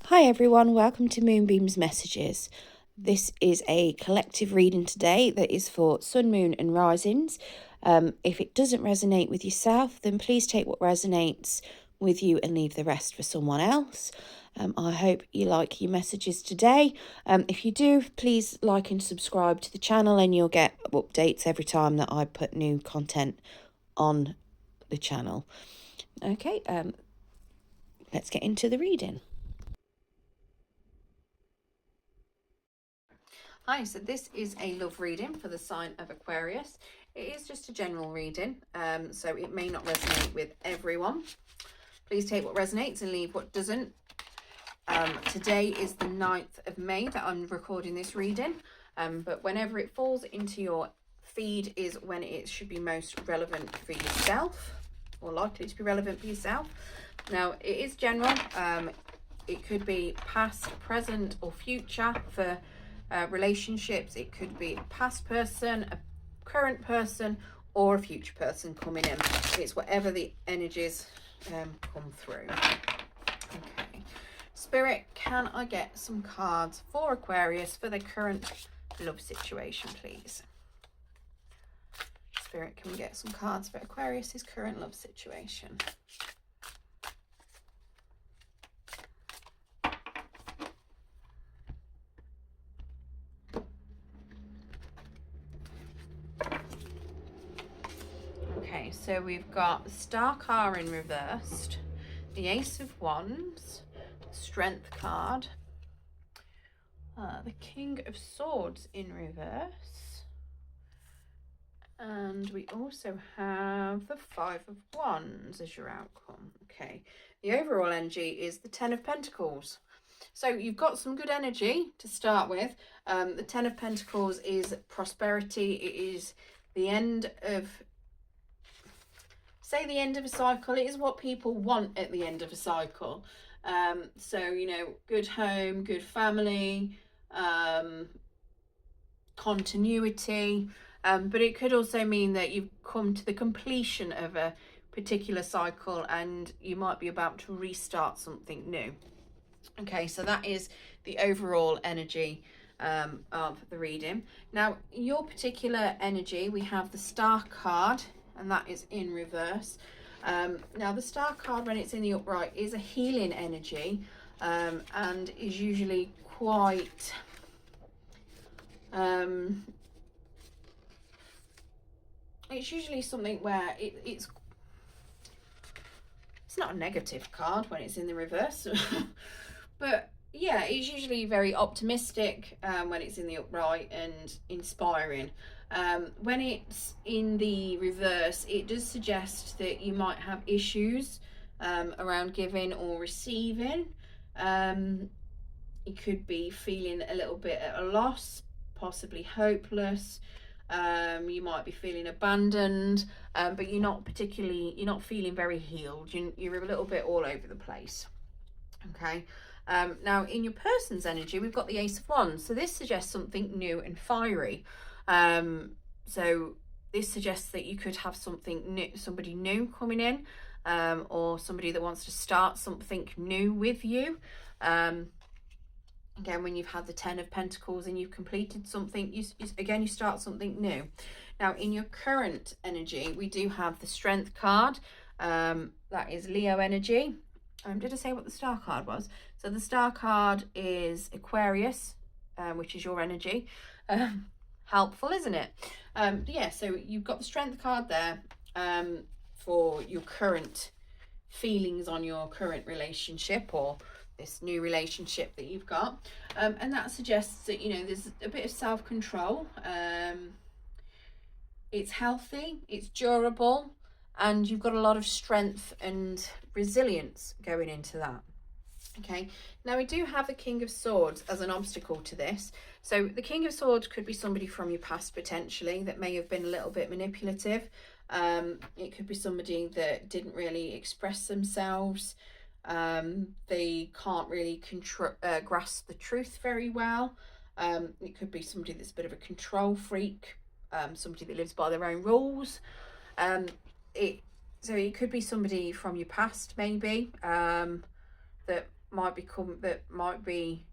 Hi everyone, welcome to Moonbeam's Messages. This is a collective reading today that is for Sun, Moon and Risings. If it doesn't resonate with yourself, then please take what resonates with you and leave the rest for someone else. I hope you like your messages today. If you do, please like and subscribe to the channel and you'll get updates every time that I put new content on the channel. Okay, let's get into the reading. Hi, so this is a love reading for the sign of Aquarius. It is just a general reading, so it may not resonate with everyone. Please take what resonates and leave what doesn't. Today is the 9th of May that I'm recording this reading, but whenever it falls into your feed is when it should be most relevant for yourself, or likely to be relevant for yourself. Now, it is general. It could be past, present or future for relationships. It could be a past person, a current person or a future person coming in. It's whatever the energies come through. Okay, Spirit, can I get some cards for Aquarius for the current love situation, please? Spirit, can we get some cards for Aquarius's current love situation? Okay, so we've got the Star card in reversed, the Ace of Wands, Strength card, the King of Swords in reverse, and we also have the Five of Wands as your outcome. Okay, the overall energy is the Ten of Pentacles. So you've got some good energy to start with. The Ten of Pentacles is prosperity. It is the end of, say, the end of a cycle. It is what people want at the end of a cycle. So, you know, good home, good family, continuity. But it could also mean that you've come to the completion of a particular cycle and you might be about to restart something new. Okay, so that is the overall energy of the reading. Now, your particular energy, we have the Star card, and that is in reverse. Now, the Star card, when it's in the upright, is a healing energy, and is usually quite it's usually something where it's not a negative card when it's in the reverse. But yeah, it's usually very optimistic when it's in the upright and inspiring. When it's in the reverse, it does suggest that you might have issues around giving or receiving. You could be feeling a little bit at a loss, possibly hopeless. You might be feeling abandoned, but you're not feeling very healed. You're a little bit all over the place. Okay. Now, in your person's energy, we've got the Ace of Wands. So this suggests something new and fiery. So this suggests that you could have something new, somebody new coming in, or somebody that wants to start something new with you. Again, when you've had the Ten of Pentacles and you've completed something, you start something new. Now, in your current energy, we do have the Strength card. That is Leo energy. Did I say what the Star card was? So the Star card is Aquarius, which is your energy. Helpful, isn't it? Yeah, so you've got the Strength card there for your current feelings on your current relationship or this new relationship that you've got. And that suggests that, you know, there's a bit of self-control. It's healthy, it's durable, and you've got a lot of strength and resilience going into that. Okay, now we do have the King of Swords as an obstacle to this. So the King of Swords could be somebody from your past potentially that may have been a little bit manipulative. It could be somebody that didn't really express themselves. They can't really grasp the truth very well. It could be somebody that's a bit of a control freak, somebody that lives by their own rules. So it could be somebody from your past maybe, that might be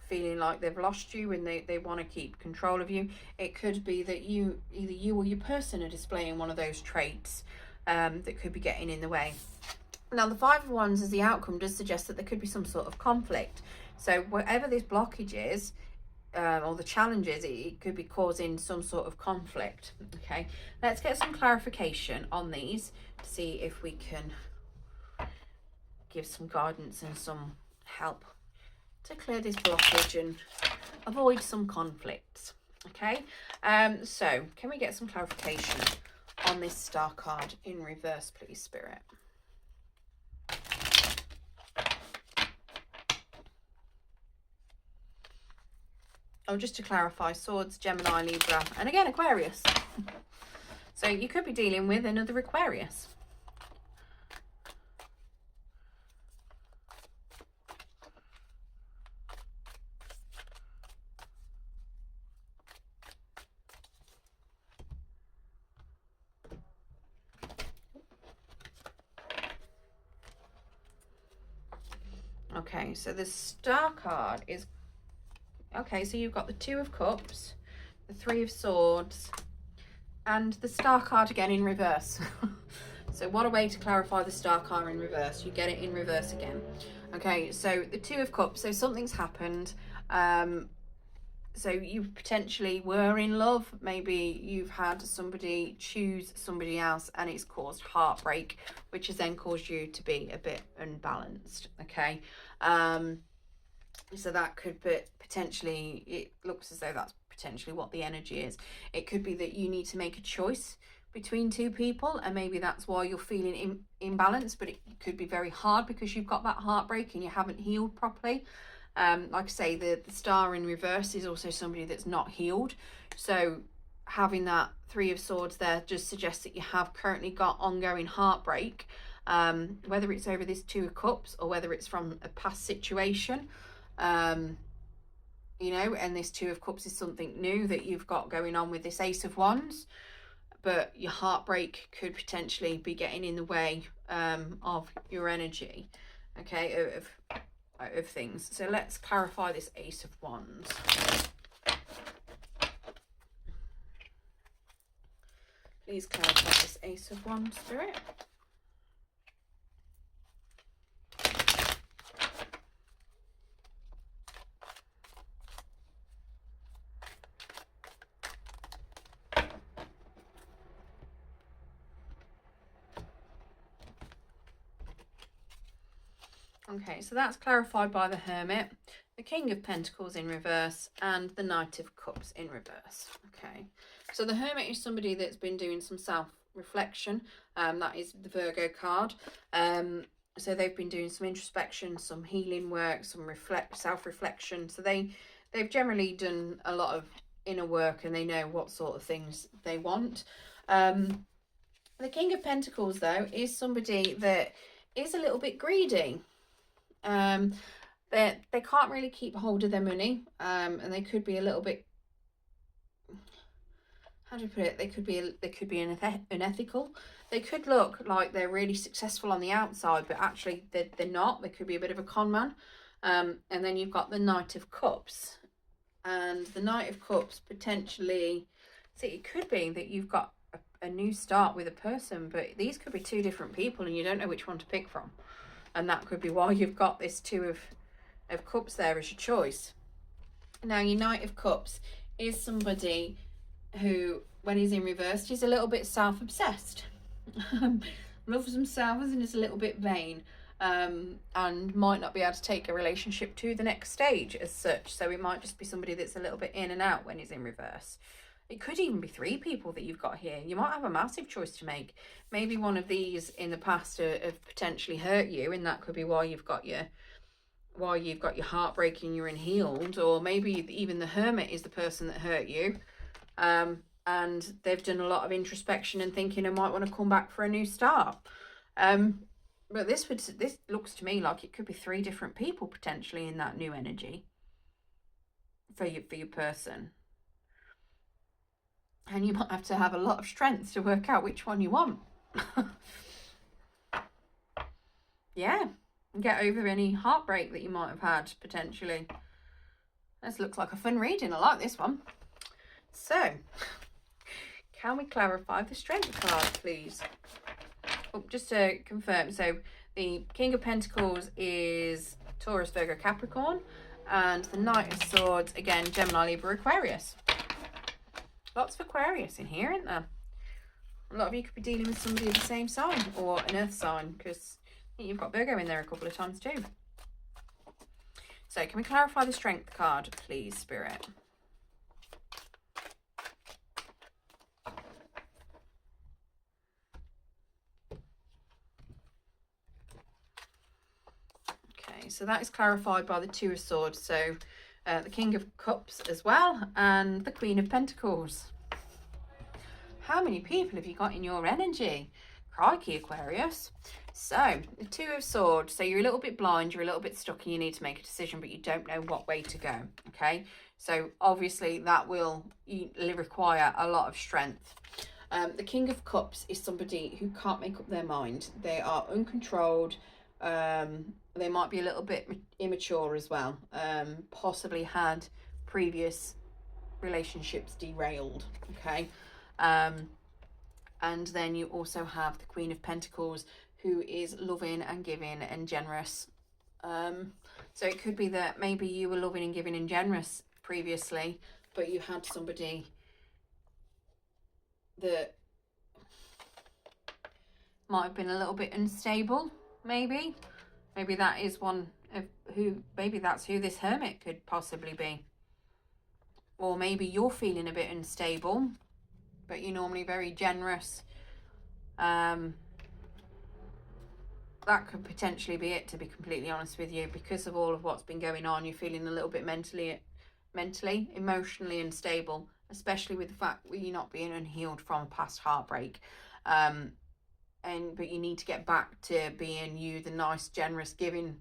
feeling like they've lost you and they want to keep control of you. It could be that either you or your person are displaying one of those traits that could be getting in the way. Now, the Five of Wands as the outcome does suggest that there could be some sort of conflict. So whatever this blockage is, or the challenges, it could be causing some sort of conflict. Okay, let's get some clarification on these to see if we can give some guidance and some help to clear this blockage and avoid some conflicts. Okay, so can we get some clarification on this Star card in reverse, please, Spirit? Oh, just to clarify, Swords, Gemini, Libra, and again, Aquarius. So you could be dealing with another Aquarius. Okay, so the Star card is... Okay, so you've got the Two of Cups, the Three of Swords, and the Star card again in reverse. So what a way to clarify the Star card in reverse. You get it in reverse again. Okay, so the Two of Cups, so something's happened. So you potentially were in love. Maybe you've had somebody choose somebody else and it's caused heartbreak, which has then caused you to be a bit unbalanced. Okay, so that could be potentially, it looks as though that's potentially what the energy is. It could be that you need to make a choice between two people, and maybe that's why you're feeling imbalanced, but it could be very hard because you've got that heartbreak and you haven't healed properly. Like I say, the Star in reverse is also somebody that's not healed. So having that Three of Swords there just suggests that you have currently got ongoing heartbreak, whether it's over this Two of Cups or whether it's from a past situation. You know, and this Two of Cups is something new that you've got going on with this Ace of Wands, but your heartbreak could potentially be getting in the way of your energy, okay, of things. So let's clarify this Ace of Wands. Please clarify this Ace of Wands, Spirit. Okay, so that's clarified by the Hermit, the King of Pentacles in reverse, and the Knight of Cups in reverse. Okay, so the Hermit is somebody that's been doing some self-reflection. That is the Virgo card. So they've been doing some introspection, some healing work, some self-reflection. So they've generally done a lot of inner work and they know what sort of things they want. The King of Pentacles, though, is somebody that is a little bit greedy. They can't really keep hold of their money, and they could be a little bit, how do you put it, they could be unethical. They could look like they're really successful on the outside, but actually they're not. They could be a bit of a con man. And then you've got the Knight of Cups, and the Knight of Cups potentially, see, it could be that you've got a new start with a person, but these could be two different people and you don't know which one to pick from. And that could be why you've got this Two of Cups there as your choice. Now, your Knight of Cups is somebody who, when he's in reverse, he's a little bit self-obsessed. Loves himself and is a little bit vain, and might not be able to take a relationship to the next stage as such. So it might just be somebody that's a little bit in and out when he's in reverse. It could even be three people that you've got here. You might have a massive choice to make. Maybe one of these in the past have potentially hurt you, and that could be why you've got your heartbreak and you're unhealed. Or maybe even the Hermit is the person that hurt you, and they've done a lot of introspection and thinking I might want to come back for a new start. But this looks to me like it could be three different people potentially in that new energy for your person. And you might have to have a lot of strength to work out which one you want. Yeah. and get over any heartbreak that you might have had, potentially. This looks like a fun reading. I like this one. So, can we clarify the Strength card, please? Oh, just to confirm, so the King of Pentacles is Taurus, Virgo, Capricorn, and the Knight of Swords, again, Gemini, Libra, Aquarius. Lots of Aquarius in here, isn't there? A lot of you could be dealing with somebody of the same sign, or an earth sign, because you've got Virgo in there a couple of times too. So can we clarify the Strength card, please, Spirit? Okay, so that is clarified by the Two of Swords. So the King of Cups as well, and the Queen of Pentacles. How many people have you got in your energy? Crikey, Aquarius. So, the Two of Swords. So you're a little bit blind, you're a little bit stuck, and you need to make a decision, but you don't know what way to go, okay? So, obviously, that will require a lot of strength. The King of Cups is somebody who can't make up their mind. They are uncontrolled. They might be a little bit immature as well. Possibly had previous relationships derailed, okay? And then you also have the Queen of Pentacles, who is loving and giving and generous. So it could be that maybe you were loving and giving and generous previously, but you had somebody that might have been a little bit unstable, maybe. Maybe that is one of who, maybe that's who this Hermit could possibly be. Or maybe you're feeling a bit unstable, but you're normally very generous. That could potentially be it, to be completely honest with you, because of all of what's been going on. You're feeling a little bit mentally, emotionally unstable, especially with the fact that you're not being unhealed from a past heartbreak. But you need to get back to being you, the nice, generous, giving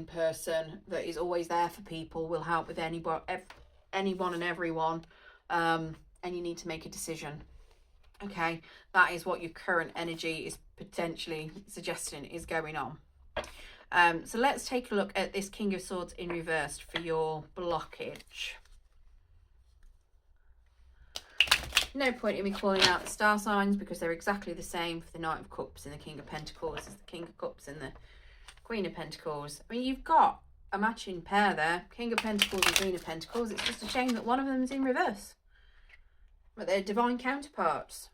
person that is always there for people, will help with anyone and everyone. And you need to make a decision. Okay, that is what your current energy is potentially suggesting is going on. So let's take a look at this King of Swords in reverse for your blockage. No point in me calling out the star signs, because they're exactly the same for the Knight of Cups and the King of Pentacles as the King of Cups and the Queen of Pentacles. I mean, you've got a matching pair there, King of Pentacles and Queen of Pentacles. It's just a shame that one of them is in reverse. But they're divine counterparts.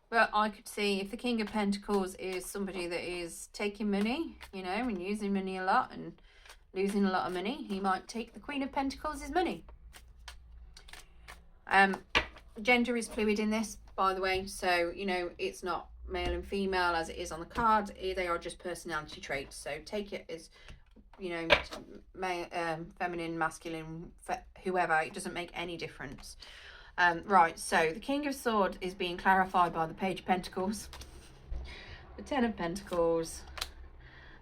But I could see if the King of Pentacles is somebody that is taking money, you know, and using money a lot and losing a lot of money, he might take the Queen of Pentacles' money. Gender is fluid in this, by the way. So, you know, it's not male and female as it is on the card. They are just personality traits. So take it as, you know, feminine, masculine, whoever. It doesn't make any difference. Right, so the King of Swords is being clarified by the Page of Pentacles, the Ten of Pentacles,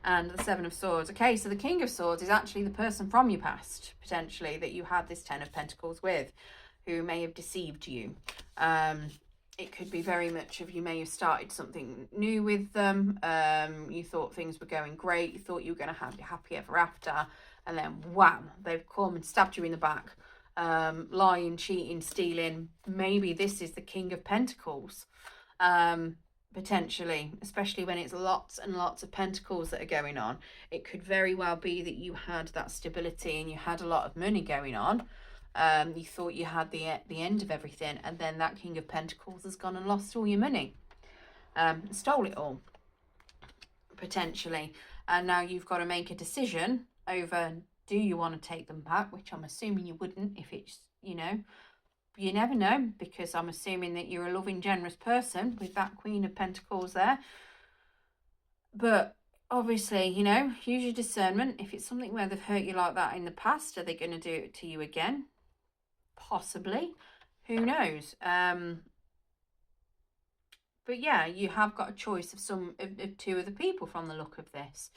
and the Seven of Swords. Okay, so the King of Swords is actually the person from your past, potentially, that you had this Ten of Pentacles with, who may have deceived you. It could be very much of, you may have started something new with them. You thought things were going great. You thought you were going to have your happy ever after. And then, wham, they've come and stabbed you in the back. Lying, cheating, stealing. Maybe this is the King of Pentacles. Potentially, especially when it's lots and lots of pentacles that are going on. It could very well be that you had that stability and you had a lot of money going on. You thought you had the end of everything, and then that King of Pentacles has gone and lost all your money, stole it all, potentially. And now you've got to make a decision over, do you want to take them back, which I'm assuming you wouldn't if it's, you know, you never know, because I'm assuming that you're a loving, generous person with that Queen of Pentacles there. But obviously, you know, use your discernment. If it's something where they've hurt you like that in the past, are they going to do it to you again? Possibly. Who knows? But yeah, you have got a choice of two of the people from the look of this.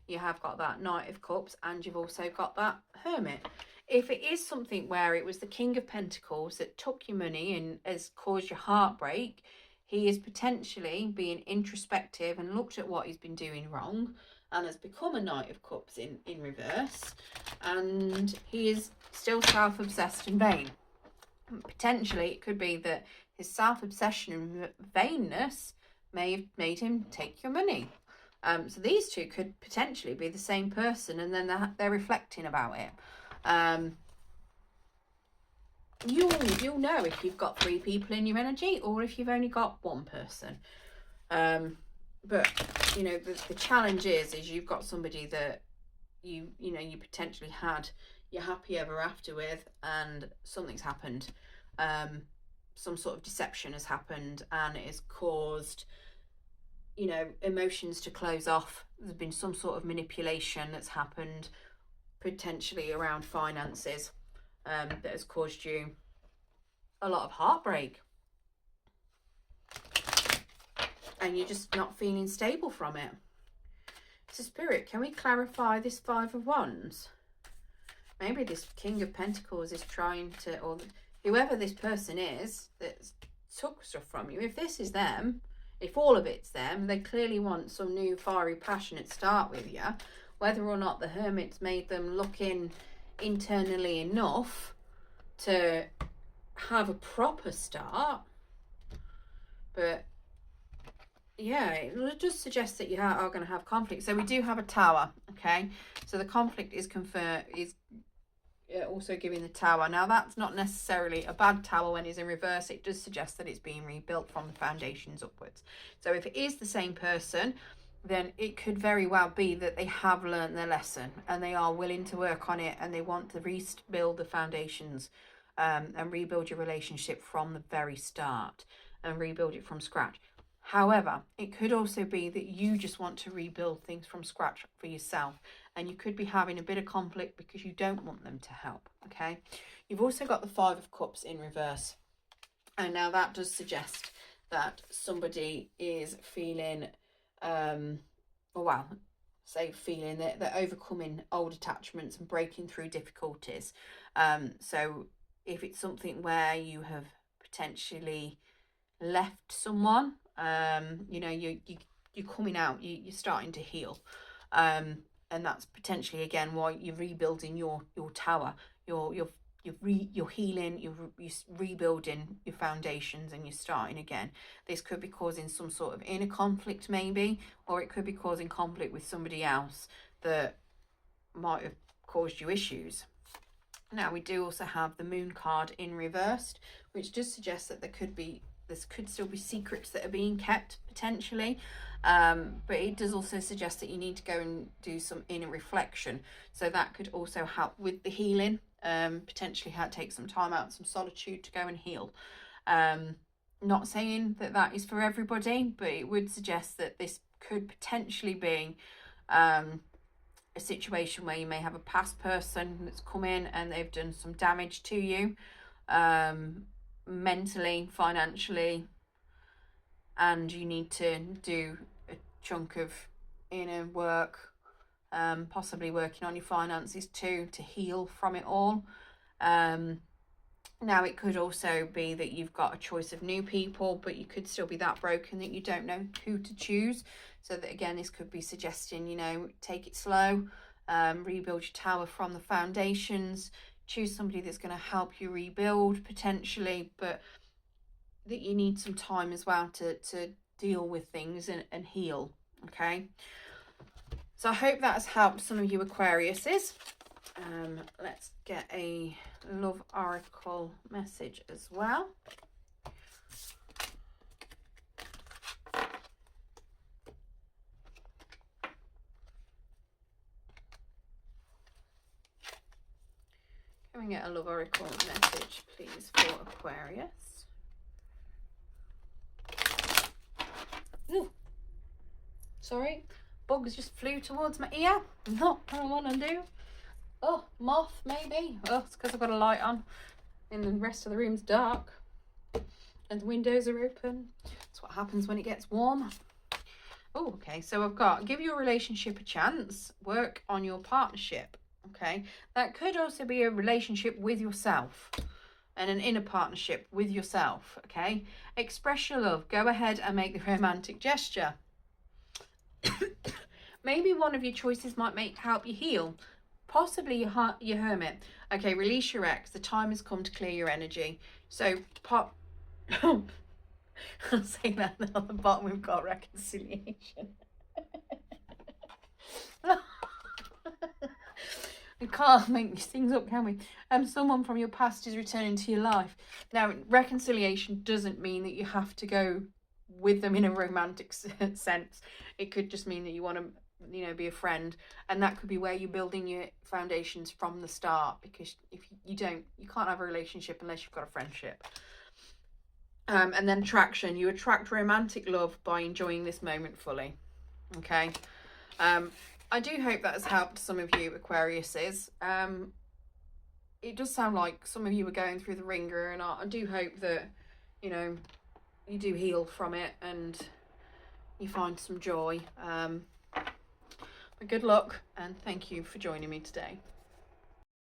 You have got that Knight of Cups, and you've also got that Hermit. If it is something where it was the King of Pentacles that took your money and has caused your heartbreak, he is potentially being introspective and looked at what he's been doing wrong and has become a Knight of Cups in reverse, and he is still self-obsessed and vain. Potentially it could be that his self-obsession and vainness may have made him take your money. So these two could potentially be the same person, and then they're reflecting about it. You'll know if you've got 3 people in your energy or if you've only got 1 person. But you know, the challenge is you've got somebody that you potentially had your happy ever after with, and something's happened. Some sort of deception has happened, and it has caused, you know, emotions to close off. There's been some sort of manipulation that's happened, potentially around finances, that has caused you a lot of heartbreak, and you're just not feeling stable from it. So Spirit, can we clarify this 5 of Wands? Maybe this King of Pentacles is trying to, or whoever this person is that took stuff from you, if this is them, if all of it's them, they clearly want some new fiery passionate start with you. Whether or not the Hermit's made them look internally enough to have a proper start. But yeah, it does suggest that you are going to have conflict. So we do have a Tower, okay? So the conflict is also giving the Tower. Now that's not necessarily a bad Tower when it's in reverse. It does suggest that it's being rebuilt from the foundations upwards. So if it is the same person, then it could very well be that they have learned their lesson and they are willing to work on it, and they want to rebuild the foundations, and rebuild your relationship from the very start and rebuild it from scratch. However, it could also be that you just want to rebuild things from scratch for yourself, and you could be having a bit of conflict because you don't want them to help, okay? You've also got the 5 of Cups in reverse, and now that does suggest that somebody is feeling, feeling that they're overcoming old attachments and breaking through difficulties. So if it's something where you have potentially left someone, you know, you're coming out, you're starting to heal, and that's potentially again why you're rebuilding your Tower. You're healing, you're rebuilding your foundations, and you're starting again. This could be causing some sort of inner conflict maybe, or it could be causing conflict with somebody else that might have caused you issues. Now we do also have the Moon card in reversed, which does suggest that there could still be secrets that are being kept potentially, but it does also suggest that you need to go and do some inner reflection. So that could also help with the healing, potentially take some time out, some solitude to go and heal. Not saying that is for everybody, but it would suggest that this could potentially be a situation where you may have a past person that's come in and they've done some damage to you, mentally, financially, and you need to do a chunk of inner work, possibly working on your finances too, to heal from it all. Now it could also be that you've got a choice of new people, but you could still be that broken that you don't know who to choose. So that again, this could be suggesting, you know, take it slow, rebuild your Tower from the foundations, choose somebody that's going to help you rebuild potentially, but that you need some time as well to deal with things and heal, okay? So I hope that has helped some of you Aquariuses. Let's get a love oracle message as well. Can we get a love oracle message, please, for Aquarius? Ooh. Sorry, bugs just flew towards my ear. Not what I want to do. Oh, moth maybe. Oh, it's because I've got a light on and the rest of the room's dark and the windows are open. That's what happens when it gets warm. Oh, okay, so I've got give your relationship a chance, work on your partnership. Okay, that could also be a relationship with yourself and an inner partnership with yourself. Okay, express your love. Go ahead and make the romantic gesture. Maybe one of your choices might help you heal. Possibly your hermit. Okay, release your ex. The time has come to clear your energy. So pop. I'll say that. On the bottom we've got reconciliation. We can't make these things up, can we? Someone from your past is returning to your life. Now, reconciliation doesn't mean that you have to go with them in a romantic sense. It could just mean that you want to, you know, be a friend, and that could be where you're building your foundations from the start, because if you don't, you can't have a relationship unless you've got a friendship. And then attraction. You attract romantic love by enjoying this moment fully. Okay. I do hope that has helped some of you Aquariuses. It does sound like some of you are going through the ringer, and I do hope that, you know, you do heal from it and you find some joy. But good luck, and thank you for joining me today.